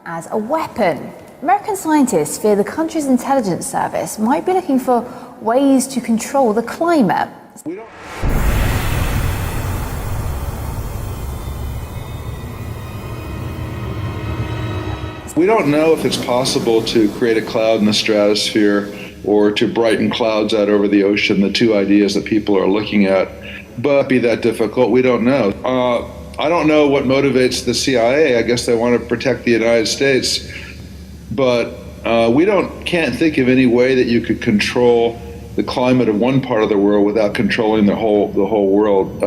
as a weapon. American scientists fear the country's intelligence service might be looking for ways to control the climate. We don't know if it's possible to create a cloud in the stratosphere or to brighten clouds out over the ocean, the two ideas that people are looking at. But be that difficult, we don't know. I don't know what motivates the CIA. I guess they want to protect the United States. But we can't think of any way that you could control the climate of one part of the world without controlling the whole world.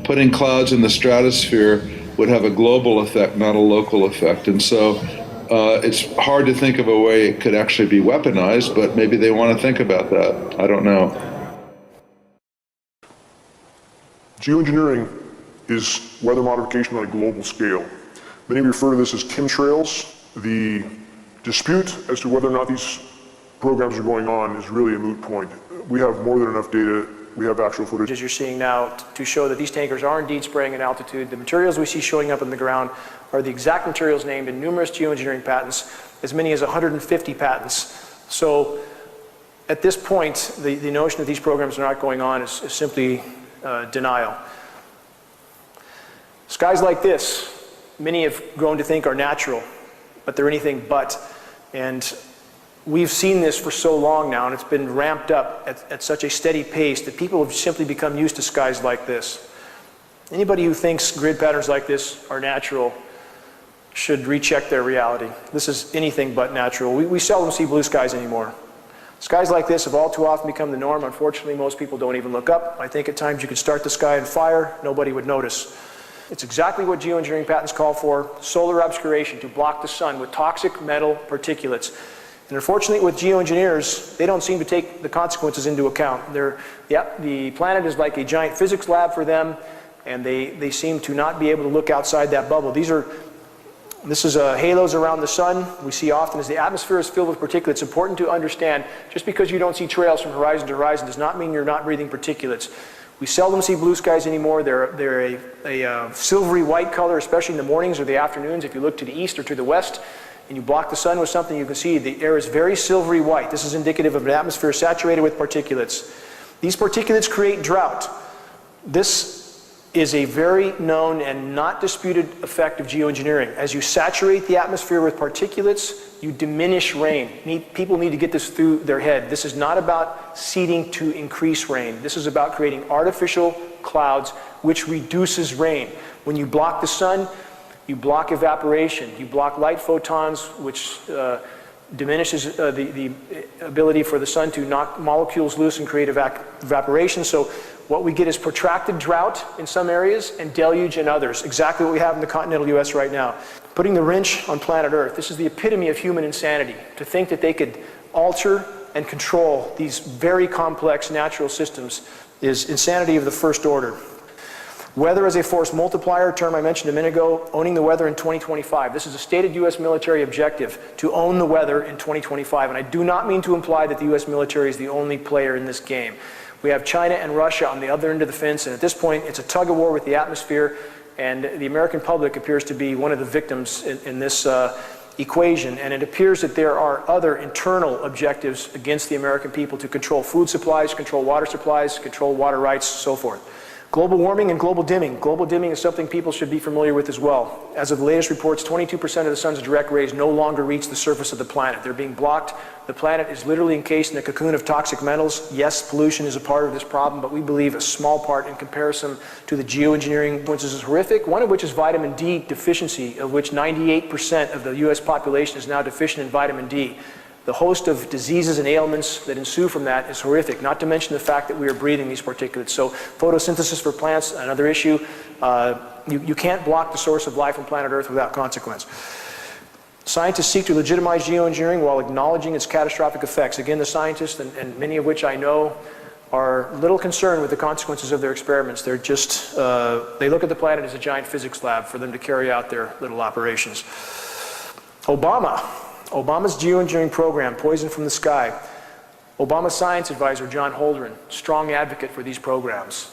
Putting clouds in the stratosphere would have a global effect, not a local effect. And so it's hard to think of a way it could actually be weaponized, but maybe they want to think about that. I don't know. Geoengineering is weather modification on a global scale. Many refer to this as chemtrails. The dispute as to whether or not these programs are going on is really a moot point. We have more than enough data. We have actual footage. As you're seeing now to show that these tankers are indeed spraying at altitude. The materials we see showing up on the ground are the exact materials named in numerous geoengineering patents, as many as 150 patents. So at this point, the notion that these programs are not going on is simply denial. Skies like this, many have grown to think are natural, but they're anything but. And we've seen this for so long now, and it's been ramped up at such a steady pace that people have simply become used to skies like this. Anybody who thinks grid patterns like this are natural should recheck their reality. This is anything but natural. We seldom see blue skies anymore. Skies like this have all too often become the norm. Unfortunately, most people don't even look up. I think at times you could start the sky on fire, nobody would notice. It's exactly what geoengineering patents call for: solar obscuration, to block the sun with toxic metal particulates. And unfortunately, with geoengineers, they don't seem to take the consequences into account. The planet is like a giant physics lab for them, and they seem to not be able to look outside that bubble. This is halos around the sun. We see often as the atmosphere is filled with particulates. It's important to understand, just because you don't see trails from horizon to horizon does not mean you're not breathing particulates. We seldom see blue skies anymore. They're a silvery white color, especially in the mornings or the afternoons. If you look to the east or to the west and you block the sun with something, you can see the air is very silvery white. This is indicative of an atmosphere saturated with particulates. These particulates create drought. This is a very known and not disputed effect of geoengineering. As you saturate the atmosphere with particulates, you diminish rain. People need to get this through their head. This is not about seeding to increase rain. This is about creating artificial clouds, which reduces rain. When you block the sun, you block evaporation. You block light photons, which diminishes the ability for the sun to knock molecules loose and create evaporation. So what we get is protracted drought in some areas and deluge in others. Exactly what we have in the continental US right now. Putting the wrench on planet Earth. This is the epitome of human insanity. To think that they could alter and control these very complex natural systems is insanity of the first order. Weather as a force multiplier, term I mentioned a minute ago, owning the weather in 2025. This is a stated US military objective, to own the weather in 2025. And I do not mean to imply that the US military is the only player in this game. We have China and Russia on the other end of the fence, and at this point it's a tug of war with the atmosphere, and the American public appears to be one of the victims in this equation. And it appears that there are other internal objectives against the American people to control food supplies, control water supplies, control water rights, so forth. Global warming and global dimming. Global dimming is something people should be familiar with as well. As of the latest reports, 22% of the sun's direct rays no longer reach the surface of the planet. They're being blocked. The planet is literally encased in a cocoon of toxic metals. Yes, pollution is a part of this problem, but we believe a small part in comparison to the geoengineering influences is horrific, one of which is vitamin D deficiency, of which 98% of the US population is now deficient in vitamin D. The host of diseases and ailments that ensue from that is horrific, not to mention the fact that we are breathing these particulates. So photosynthesis for plants, another issue. You can't block the source of life on planet Earth without consequence. Scientists seek to legitimize geoengineering while acknowledging its catastrophic effects. Again, the scientists, and many of which I know, are little concerned with the consequences of their experiments. They're just, they look at the planet as a giant physics lab for them to carry out their little operations. Obama's geoengineering program, Poison from the Sky. Obama's science advisor, John Holdren, strong advocate for these programs.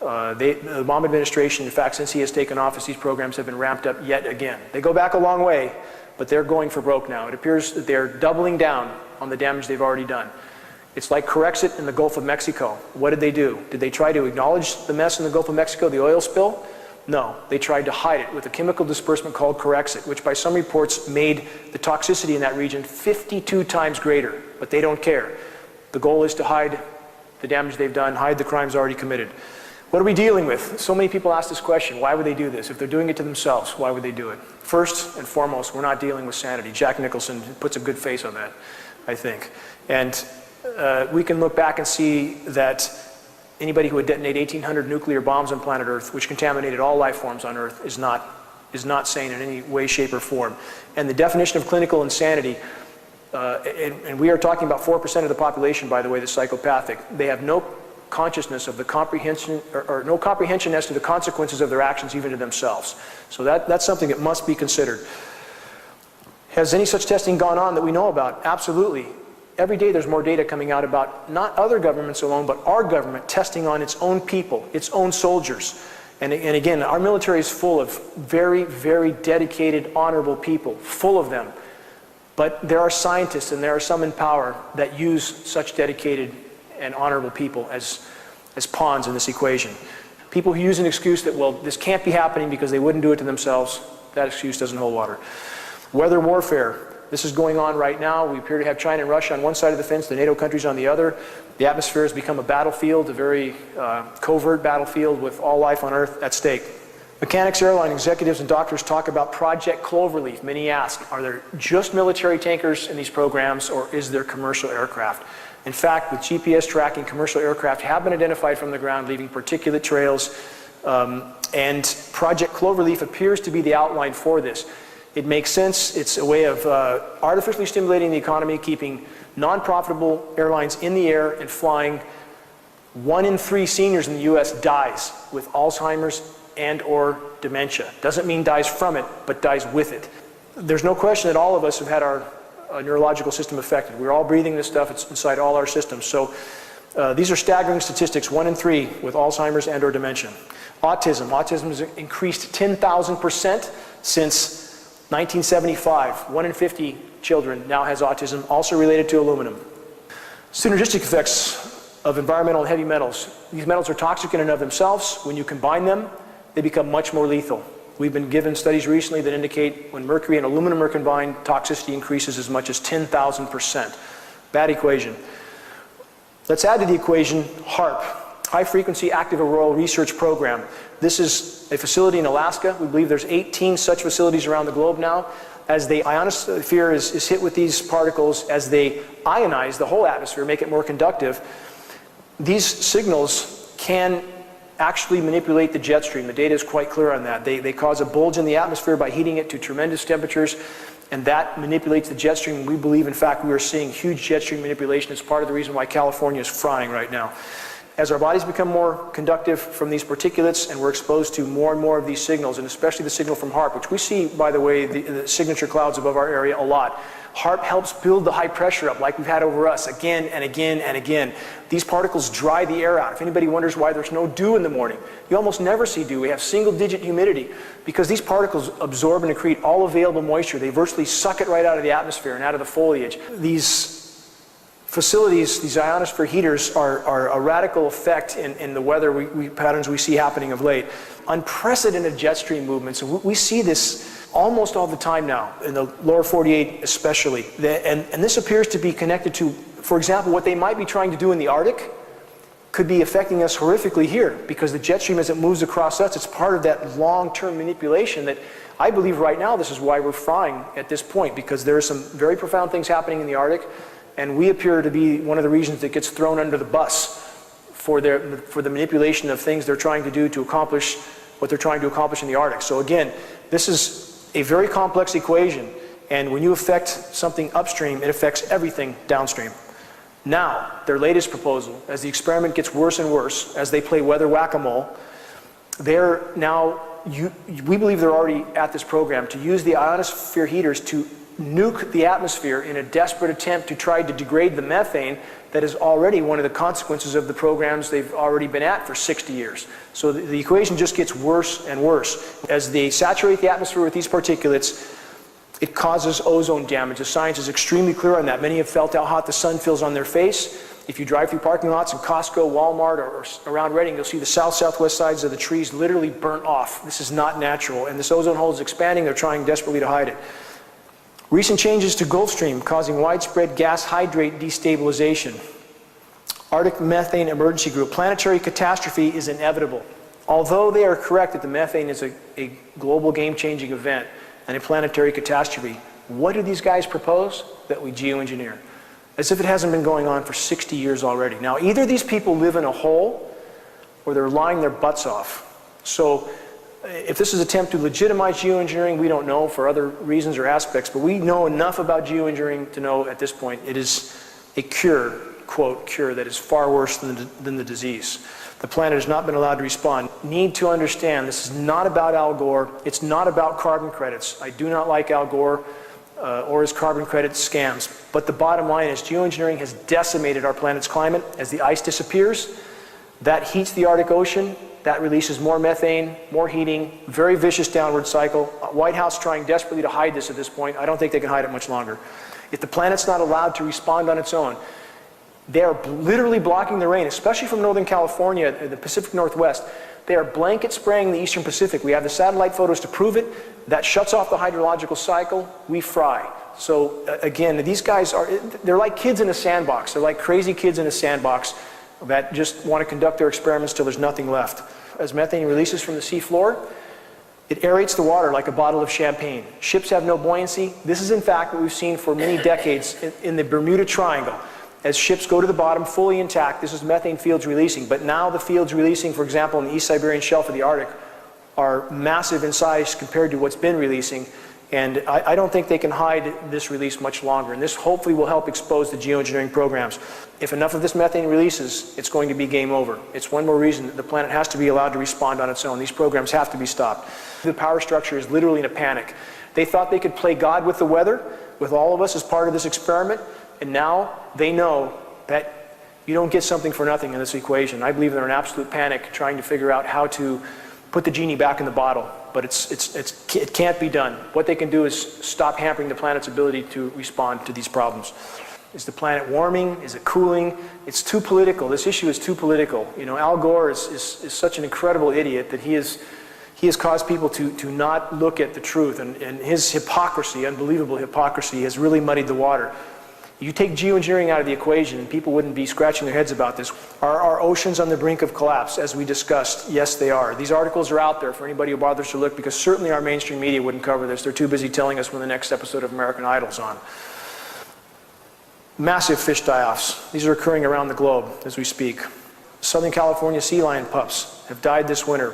The Obama administration, in fact, since he has taken office, these programs have been ramped up yet again. They go back a long way, but they're going for broke now. It appears that they're doubling down on the damage they've already done. It's like Corexit in the Gulf of Mexico. What did they do? Did they try to acknowledge the mess in the Gulf of Mexico, the oil spill? No, they tried to hide it with a chemical disbursement called Corexit, which by some reports made the toxicity in that region 52 times greater, but they don't care. The goal is to hide the damage they've done, hide the crimes already committed. What are we dealing with? So many people ask this question, why would they do this? If they're doing it to themselves, why would they do it? First and foremost, we're not dealing with sanity. Jack Nicholson puts a good face on that, I think. And we can look back and see that anybody who would detonate 1,800 nuclear bombs on planet Earth, which contaminated all life forms on Earth, is not sane in any way, shape, or form. And the definition of clinical insanity, and we are talking about 4% of the population, by the way, that's psychopathic. They have no consciousness of the comprehension, or no comprehension as to the consequences of their actions, even to themselves. So that's something that must be considered. Has any such testing gone on that we know about? Absolutely. Every day there's more data coming out about not other governments alone, but our government testing on its own people, its own soldiers. And again, our military is full of very, very dedicated, honorable people, full of them. But there are scientists, and there are some in power that use such dedicated and honorable people as pawns in this equation. People who use an excuse that, well, this can't be happening because they wouldn't do it to themselves, that excuse doesn't hold water. Weather warfare. This is going on right now. We appear to have China and Russia on one side of the fence, the NATO countries on the other. The atmosphere has become a battlefield, a very covert battlefield with all life on Earth at stake. Mechanics, airline executives, and doctors talk about Project Cloverleaf. Many ask, are there just military tankers in these programs, or is there commercial aircraft? In fact, with GPS tracking, commercial aircraft have been identified from the ground, leaving particulate trails, and Project Cloverleaf appears to be the outline for this. It makes sense. It's a way of artificially stimulating the economy, keeping non-profitable airlines in the air and flying. 1 in 3 seniors in the U.S. dies with Alzheimer's and or dementia. Doesn't mean dies from it, but dies with it. There's no question that all of us have had our neurological system affected. We're all breathing this stuff. It's inside all our systems. So these are staggering statistics. 1 in 3 with Alzheimer's and or dementia. Autism. Autism has increased 10,000% since 1975. 1 in 50 children now has autism, also related to aluminum. Synergistic effects of environmental and heavy metals. These metals are toxic in and of themselves. When you combine them, they become much more lethal. We've been given studies recently that indicate when mercury and aluminum are combined, toxicity increases as much as 10,000%. Bad equation. Let's add to the equation HAARP, High Frequency Active Auroral Research Program. This is a facility in Alaska. We believe there's 18 such facilities around the globe now. As the ionosphere is hit with these particles, as they ionize the whole atmosphere, make it more conductive, these signals can actually manipulate the jet stream. The data is quite clear on that. They cause a bulge in the atmosphere by heating it to tremendous temperatures, and that manipulates the jet stream. We believe, in fact, we are seeing huge jet stream manipulation. It's part of the reason why California is frying right now. As our bodies become more conductive from these particulates and we're exposed to more and more of these signals, and especially the signal from HAARP, which we see, by the way, the signature clouds above our area a lot. HAARP helps build the high pressure up like we've had over us again and again and again. These particles dry the air out. If anybody wonders why there's no dew in the morning, you almost never see dew. We have single-digit humidity because these particles absorb and accrete all available moisture. They virtually suck it right out of the atmosphere and out of the foliage. These facilities, these ionosphere heaters, are a radical effect in the weather patterns we see happening of late. Unprecedented jet stream movements. And we see this almost all the time now, in the lower 48 especially. And this appears to be connected to, for example, what they might be trying to do in the Arctic could be affecting us horrifically here, because the jet stream, as it moves across us, it's part of that long-term manipulation that I believe right now this is why we're frying at this point, because there are some very profound things happening in the Arctic, and we appear to be one of the regions that gets thrown under the bus for the manipulation of things they're trying to do to accomplish what they're trying to accomplish in the Arctic. So again, this is a very complex equation, and when you affect something upstream, it affects everything downstream. Now, their latest proposal, as the experiment gets worse and worse, as they play weather whack-a-mole, they're now, we believe they're already at this program, to use the ionosphere heaters to nuke the atmosphere in a desperate attempt to try to degrade the methane that is already one of the consequences of the programs they've already been at for 60 years. So the equation just gets worse and worse. As they saturate the atmosphere with these particulates, It causes ozone damage. The science is extremely clear on that. Many have felt how hot the sun feels on their face. If you drive through parking lots in Costco, Walmart, or around Reading, you'll see the southwest sides of the trees literally burnt off. This is not natural, and this ozone hole is expanding. They're trying desperately to hide it. Recent changes to Gulf Stream causing widespread gas hydrate destabilization. Arctic Methane Emergency Group. Planetary catastrophe is inevitable. Although they are correct that the methane is a global game-changing event and a planetary catastrophe, what do these guys propose? That we geoengineer. As if it hasn't been going on for 60 years already. Now, either these people live in a hole or they're lying their butts off. So if this is an attempt to legitimize geoengineering, we don't know for other reasons or aspects, but we know enough about geoengineering to know at this point it is a cure, quote, cure, that is far worse than the disease. The planet has not been allowed to respond. Need to understand this is not about Al Gore. It's not about carbon credits. I do not like Al Gore or his carbon credit scams. But the bottom line is geoengineering has decimated our planet's climate. As the ice disappears, that heats the Arctic Ocean. That releases more methane, more heating, very vicious downward cycle. White House trying desperately to hide this at this point. I don't think they can hide it much longer. If the planet's not allowed to respond on its own, they are literally blocking the rain, especially from Northern California, the Pacific Northwest. They are blanket spraying the Eastern Pacific. We have the satellite photos to prove it. That shuts off the hydrological cycle. We fry. So again, these guys they're like kids in a sandbox. They're like crazy kids in a sandbox that just want to conduct their experiments till there's nothing left. As methane releases from the seafloor, it aerates the water like a bottle of champagne. Ships have no buoyancy. This is in fact what we've seen for many decades in the Bermuda Triangle. As ships go to the bottom fully intact, this is methane fields releasing. But now the fields releasing, for example, in the East Siberian Shelf of the Arctic, are massive in size compared to what's been releasing. And I don't think they can hide this release much longer. And this hopefully will help expose the geoengineering programs. If enough of this methane releases, it's going to be game over. It's one more reason that the planet has to be allowed to respond on its own. These programs have to be stopped. The power structure is literally in a panic. They thought they could play God with the weather, with all of us as part of this experiment. And now they know that you don't get something for nothing in this equation. I believe they're in absolute panic trying to figure out how to put the genie back in the bottle. But it can't be done. What they can do is stop hampering the planet's ability to respond to these problems. Is the planet warming? Is it cooling? It's too political. This issue is too political. You know, Al Gore is such an incredible idiot that he has caused people to not look at the truth. And his hypocrisy, unbelievable hypocrisy, has really muddied the water. You take geoengineering out of the equation and people wouldn't be scratching their heads about this. Are our oceans on the brink of collapse, as we discussed? Yes, they are. These articles are out there for anybody who bothers to look, because certainly our mainstream media wouldn't cover this. They're too busy telling us when the next episode of American Idol's on. Massive fish die-offs. These are occurring around the globe as we speak. Southern California sea lion pups have died this winter.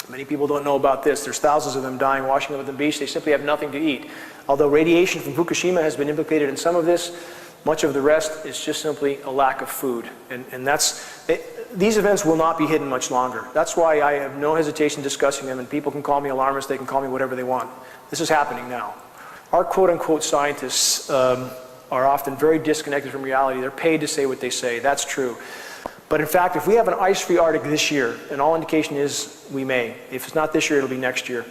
Many people don't know about this. There's thousands of them dying washing up at the beach. They simply have nothing to eat. Although radiation from Fukushima has been implicated in some of this, much of the rest is just simply a lack of food. And these events will not be hidden much longer. That's why I have no hesitation discussing them, and people can call me alarmist, they can call me whatever they want. This is happening now. Our quote-unquote scientists are often very disconnected from reality. They're paid to say what they say. That's true. But in fact, if we have an ice-free Arctic this year, and all indication is we may, if it's not this year, it'll be next year.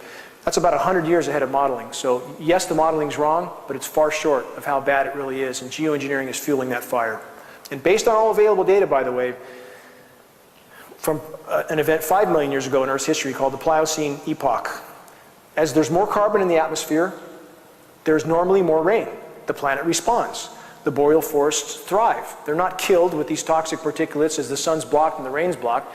That's about 100 years ahead of modeling. So yes, the modeling's wrong, but it's far short of how bad it really is, and geoengineering is fueling that fire. And based on all available data, by the way, from an event 5 million years ago in Earth's history called the Pliocene Epoch, as there's more carbon in the atmosphere, there's normally more rain. The planet responds. The boreal forests thrive. They're not killed with these toxic particulates as the sun's blocked and the rain's blocked.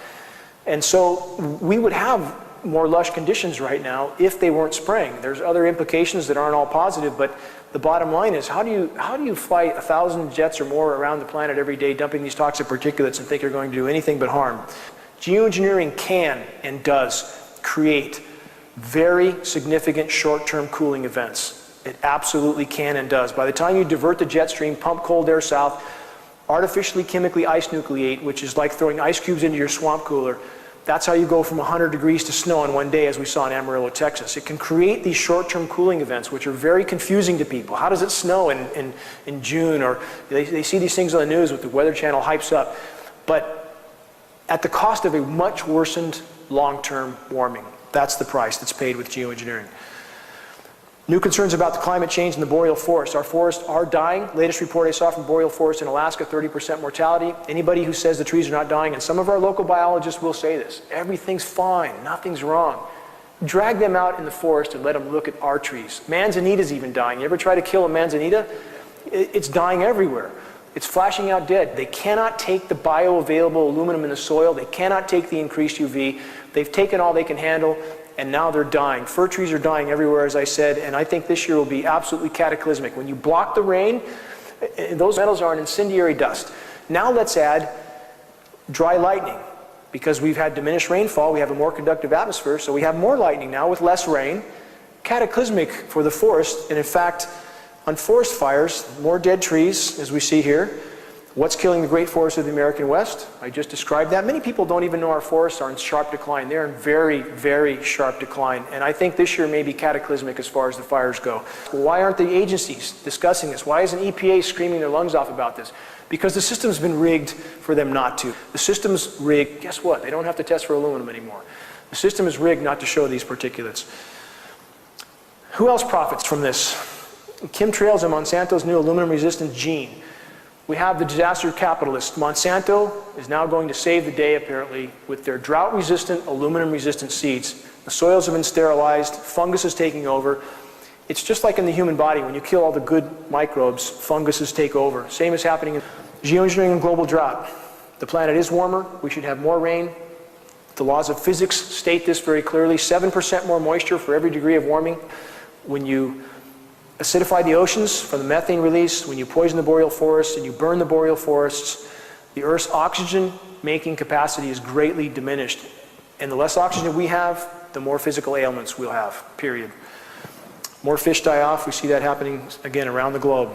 And so we would have more lush conditions right now if they weren't spraying. There's other implications that aren't all positive, but the bottom line is how do you fly 1,000 jets or more around the planet every day dumping these toxic particulates and think you're going to do anything but harm? Geoengineering can and does create very significant short-term cooling events. It absolutely can and does. By the time you divert the jet stream, pump cold air south, artificially chemically ice nucleate, which is like throwing ice cubes into your swamp cooler, that's how you go from 100 degrees to snow in one day, as we saw in Amarillo, Texas. It can create these short-term cooling events, which are very confusing to people. How does it snow in June? Or they see these things on the news with the Weather Channel hypes up. But at the cost of a much worsened long-term warming. That's the price that's paid with geoengineering. New concerns about the climate change in the boreal forest. Our forests are dying. Latest report I saw from boreal forest in Alaska, 30% mortality. Anybody who says the trees are not dying, and some of our local biologists will say this, everything's fine, nothing's wrong. Drag them out in the forest and let them look at our trees. Manzanita's even dying. You ever try to kill a manzanita? It's dying everywhere. It's flashing out dead. They cannot take the bioavailable aluminum in the soil. They cannot take the increased UV. They've taken all they can handle, and now they're dying. Fir trees are dying everywhere, as I said, and I think this year will be absolutely cataclysmic. When you block the rain, those metals are an incendiary dust. Now let's add dry lightning. Because we've had diminished rainfall, we have a more conductive atmosphere, so we have more lightning now with less rain. Cataclysmic for the forest, and in fact, on forest fires, more dead trees, as we see here. What's killing the great forests of the American West? I just described that. Many people don't even know our forests are in sharp decline. They're in very, very sharp decline. And I think this year may be cataclysmic as far as the fires go. Why aren't the agencies discussing this? Why isn't EPA screaming their lungs off about this? Because the system's been rigged for them not to. The system's rigged, guess what? They don't have to test for aluminum anymore. The system is rigged not to show these particulates. Who else profits from this? Chemtrails and Monsanto's new aluminum-resistant gene. We have the disaster capitalist. Monsanto is now going to save the day, apparently, with their drought-resistant, aluminum-resistant seeds. The soils have been sterilized, fungus is taking over. It's just like in the human body. When you kill all the good microbes, funguses take over. Same is happening in geoengineering and global drought. The planet is warmer. We should have more rain. The laws of physics state this very clearly. 7% more moisture for every degree of warming. When you acidify the oceans from the methane release, when you poison the boreal forests and you burn the boreal forests, the Earth's oxygen-making capacity is greatly diminished. And the less oxygen we have, the more physical ailments we'll have, period. More fish die off. We see that happening, again, around the globe.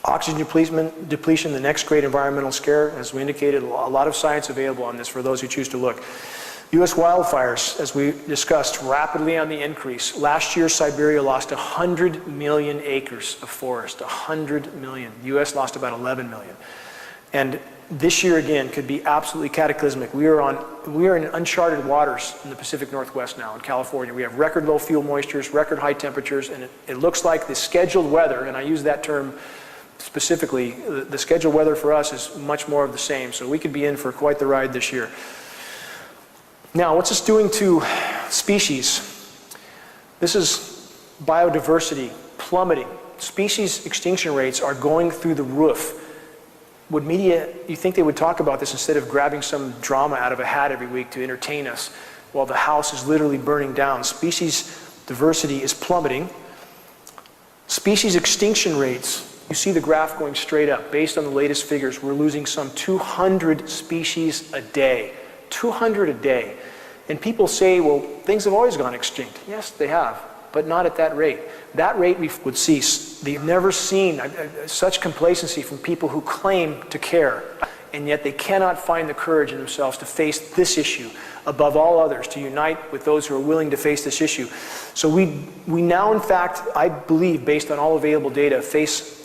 Oxygen depletion, the next great environmental scare. As we indicated, a lot of science available on this for those who choose to look. U.S. wildfires, as we discussed, rapidly on the increase. Last year, Siberia lost 100 million acres of forest, 100 million. The U.S. lost about 11 million. And this year, again, could be absolutely cataclysmic. We are in uncharted waters in the Pacific Northwest now, in California. We have record low fuel moistures, record high temperatures, and it looks like the scheduled weather, and I use that term specifically, the scheduled weather for us is much more of the same. So we could be in for quite the ride this year. Now, what's this doing to species? This is biodiversity plummeting. Species extinction rates are going through the roof. Would media, you think they would talk about this instead of grabbing some drama out of a hat every week to entertain us while the house is literally burning down? Species diversity is plummeting. Species extinction rates, you see the graph going straight up. Based on the latest figures, we're losing some 200 species a day. 200 a day. And people say, well, things have always gone extinct. Yes, they have, but not at that rate. That rate we would cease. They've never seen such complacency from people who claim to care, and yet they cannot find the courage in themselves to face this issue above all others, to unite with those who are willing to face this issue. So we now, in fact, I believe, based on all available data, face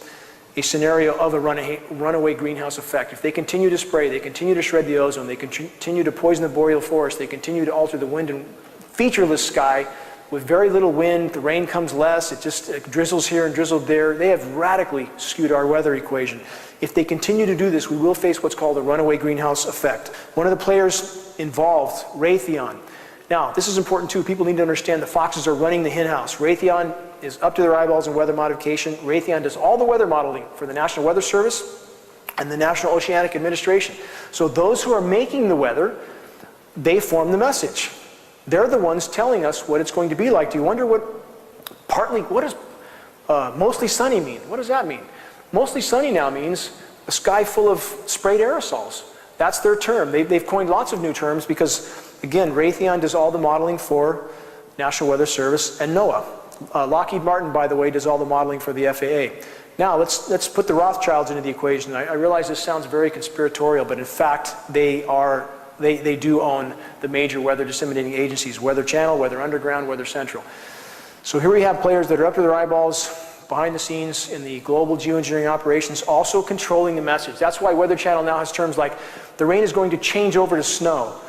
a scenario of a runaway greenhouse effect. If they continue to spray, they continue to shred the ozone, they continue to poison the boreal forest, they continue to alter the wind and featureless sky with very little wind, the rain comes less, it drizzles here and drizzles there. They have radically skewed our weather equation. If they continue to do this, we will face what's called a runaway greenhouse effect. One of the players involved, Raytheon. Now, this is important too. People need to understand the foxes are running the hen house. Raytheon is up to their eyeballs in weather modification. Raytheon does all the weather modeling for the National Weather Service and the National Oceanic Administration. So those who are making the weather, they form the message. They're the ones telling us what it's going to be like. Do you wonder what does mostly sunny mean? What does that mean? Mostly sunny now means a sky full of sprayed aerosols. That's their term. They've coined lots of new terms because, again, Raytheon does all the modeling for National Weather Service and NOAA. Lockheed Martin, by the way, does all the modeling for the FAA. Now, let's put the Rothschilds into the equation. I realize this sounds very conspiratorial, but in fact, they do own the major weather disseminating agencies, Weather Channel, Weather Underground, Weather Central. So here we have players that are up to their eyeballs behind the scenes in the global geoengineering operations, also controlling the message. That's why Weather Channel now has terms like, the rain is going to change over to snow.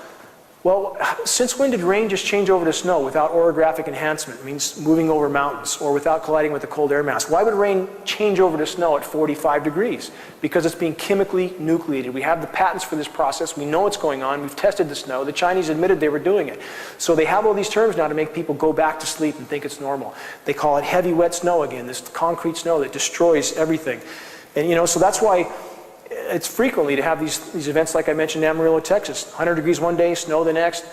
Well, since when did rain just change over to snow without orographic enhancement? It means moving over mountains, or without colliding with the cold air mass. Why would rain change over to snow at 45 degrees? Because it's being chemically nucleated. We have the patents for this process. We know what's going on. We've tested the snow. The Chinese admitted they were doing it. So they have all these terms now to make people go back to sleep and think it's normal. They call it heavy wet snow again, this concrete snow that destroys everything. And so that's why it's frequently to have these events like I mentioned in Amarillo, Texas. 100 degrees one day, snow the next.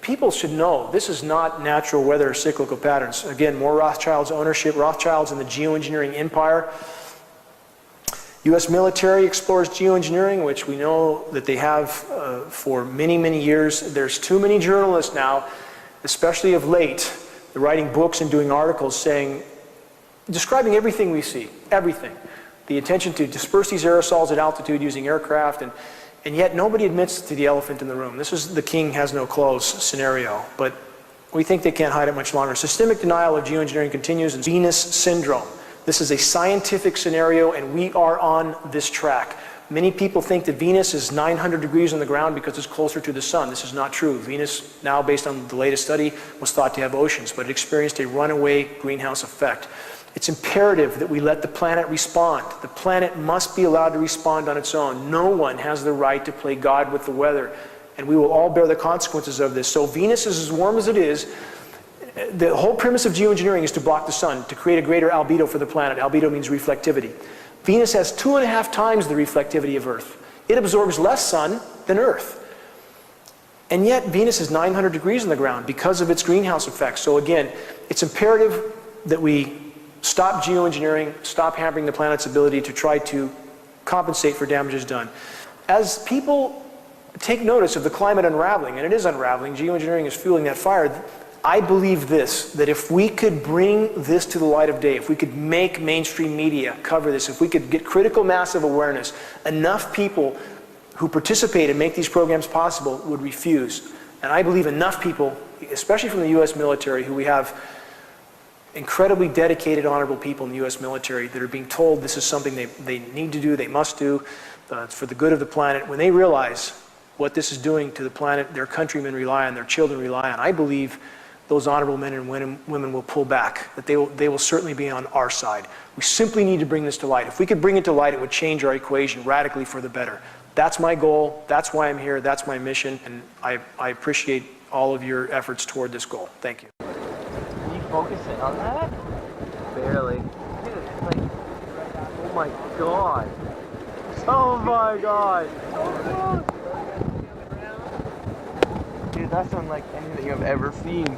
People should know this is not natural weather or cyclical patterns. Again, more Rothschild's ownership, Rothschild's and the geoengineering empire. U.S. military explores geoengineering, which we know that they have for many, many years. There's too many journalists now, especially of late, they're writing books and doing articles describing everything we see, everything. The intention to disperse these aerosols at altitude using aircraft, and yet nobody admits to the elephant in the room. This is the king has no clothes scenario, but we think they can't hide it much longer. Systemic denial of geoengineering continues in Venus syndrome. This is a scientific scenario, and we are on this track. Many people think that Venus is 900 degrees on the ground because it's closer to the sun. This is not true. Venus, now based on the latest study, was thought to have oceans, but it experienced a runaway greenhouse effect. It's imperative that we let the planet respond. The planet must be allowed to respond on its own. No one has the right to play God with the weather, and we will all bear the consequences of this. So Venus is as warm as it is. The whole premise of geoengineering is to block the sun, to create a greater albedo for the planet. Albedo means reflectivity. Venus has 2.5 times the reflectivity of Earth. It absorbs less sun than Earth. And yet Venus is 900 degrees on the ground because of its greenhouse effect. So again, it's imperative that we stop geoengineering, stop hampering the planet's ability to try to compensate for damages done. As people take notice of the climate unraveling, and it is unraveling, geoengineering is fueling that fire, I believe this, that if we could bring this to the light of day, if we could make mainstream media cover this, if we could get critical mass of awareness, enough people who participate and make these programs possible would refuse. And I believe enough people, especially from the U.S. military, who we have incredibly dedicated, honorable people in the U.S. military that are being told this is something they need to do, they must do, for the good of the planet. When they realize what this is doing to the planet, their countrymen rely on, their children rely on, I believe those honorable men and women will pull back, that they will certainly be on our side. We simply need to bring this to light. If we could bring it to light, it would change our equation radically for the better. That's my goal, that's why I'm here, that's my mission, and I appreciate all of your efforts toward this goal. Thank you. Can you focus it on that? Barely. Dude, it's like, oh my god. Oh my god. Dude, that's unlike anything I've ever seen.